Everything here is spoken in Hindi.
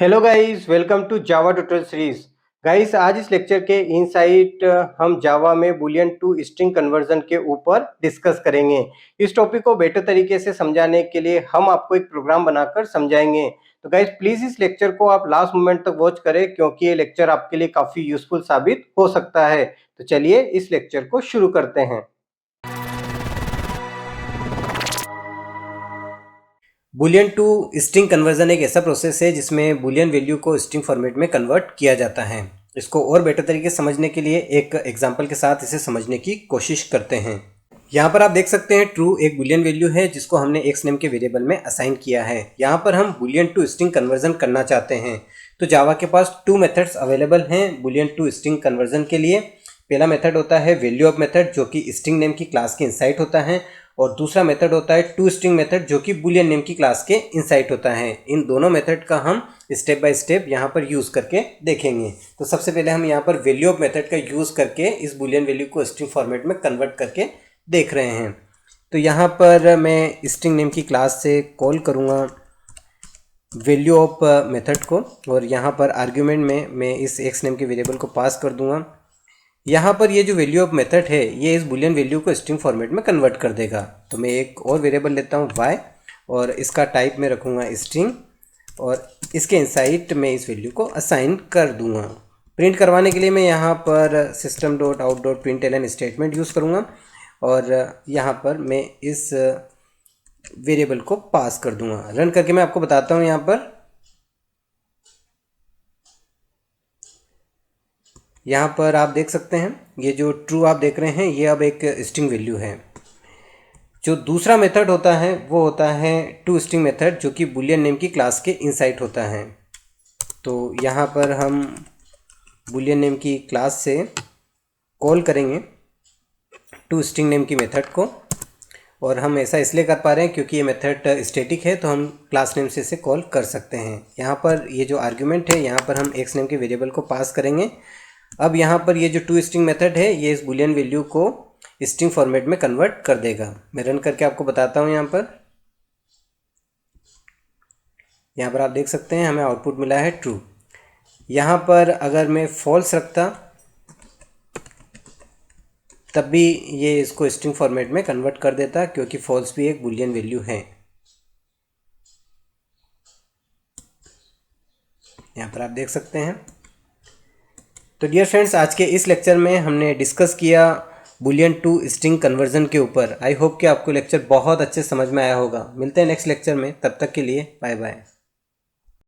Hello guys, welcome to Java tutorial series. Guys, आज इस लेक्चर के इनसाइट हम जावा में बूलियन टू स्ट्रिंग कन्वर्जन के ऊपर डिस्कस करेंगे। इस टॉपिक को बेटर तरीके से समझाने के लिए हम आपको एक प्रोग्राम बनाकर समझाएंगे। तो गाइस, प्लीज इस लेक्चर को आप लास्ट मोमेंट तक वॉच करें क्योंकि ये लेक्चर आपके लिए काफी यूजफुल साबित हो सकता है। तो चलिए इस लेक्चर को शुरू करते हैं। बूलियन टू स्ट्रिंग कन्वर्जन एक ऐसा प्रोसेस है जिसमें बूलियन वैल्यू को स्ट्रिंग फॉर्मेट में कन्वर्ट किया जाता है। इसको और बेटर तरीके से समझने के लिए एक एग्जांपल के साथ इसे समझने की कोशिश करते हैं। यहाँ पर आप देख सकते हैं ट्रू एक बूलियन वैल्यू है जिसको हमने एक्स नेम के वेरिएबल में असाइन किया है। यहाँ पर हम बूलियन टू स्ट्रिंग कन्वर्जन करना चाहते हैं। तो जावा के पास 2 मेथड्स अवेलेबल हैं बूलियन टू स्ट्रिंग कन्वर्जन के लिए। पहला मेथड होता है वैल्यू ऑफ मेथड जो कि स्ट्रिंग नेम की क्लास के इनसाइट होता है, और दूसरा मेथड होता है टू स्ट्रिंग मेथड जो कि बूलियन नेम की क्लास के इनसाइट होता है। इन दोनों मेथड का हम स्टेप बाय स्टेप यहाँ पर यूज़ करके देखेंगे। तो सबसे पहले हम यहाँ पर वैल्यू ऑफ मेथड का यूज़ करके इस बूलियन वैल्यू को स्ट्रिंग फॉर्मेट में कन्वर्ट करके देख रहे हैं। तो यहाँ पर मैं स्ट्रिंग नेम की क्लास से कॉल करूँगा वैल्यू ऑफ मेथड को, और यहाँ पर आर्ग्यूमेंट में मैं इस एक्स नेम के वेरिएबल को पास कर दूँगा। यहाँ पर ये जो वैल्यू ऑफ मेथड है ये इस बूलियन वैल्यू को स्ट्रिंग फॉर्मेट में कन्वर्ट कर देगा। तो मैं एक और वेरिएबल लेता हूँ y, और इसका टाइप में रखूँगा स्ट्रिंग, और इसके इनसाइट में इस वैल्यू को असाइन कर दूँगा। प्रिंट करवाने के लिए मैं यहाँ पर system.out.println स्टेटमेंट यूज़ करूँगा, और यहाँ पर मैं इस वेरिएबल को पास कर दूँगा। रन करके मैं आपको बताता हूँ। यहाँ पर आप देख सकते हैं ये जो ट्रू आप देख रहे हैं ये अब एक स्ट्रिंग वैल्यू है। जो दूसरा मेथड होता है वो होता है टू स्ट्रिंग मेथड जो कि बूलियन नेम की क्लास के इनसाइट होता है। तो यहाँ पर हम बूलियन नेम की क्लास से कॉल करेंगे टू स्ट्रिंग नेम की मेथड को, और हम ऐसा इसलिए कर पा रहे हैं क्योंकि ये मेथड स्टैटिक है तो हम क्लास नेम से इसे कॉल कर सकते हैं। यहाँ पर ये जो आर्ग्यूमेंट है यहाँ पर हम एक्स नेम के वेरिएबल को पास करेंगे। अब यहाँ पर ये जो टू स्ट्रिंग मेथड है ये इस बूलियन वैल्यू को स्ट्रिंग फॉर्मेट में कन्वर्ट कर देगा। मैं रन करके आपको बताता हूँ। यहाँ पर आप देख सकते हैं हमें आउटपुट मिला है ट्रू। यहाँ पर अगर मैं फॉल्स रखता तब भी ये इसको स्ट्रिंग फॉर्मेट में कन्वर्ट कर देता क्योंकि फॉल्स भी एक बूलियन वैल्यू है। यहाँ पर आप देख सकते हैं। तो डियर फ्रेंड्स, आज के इस लेक्चर में हमने डिस्कस किया बूलियन टू स्ट्रिंग कन्वर्जन के ऊपर। आई होप कि आपको लेक्चर बहुत अच्छे समझ में आया होगा। मिलते हैं नेक्स्ट लेक्चर में, तब तक के लिए बाय बाय।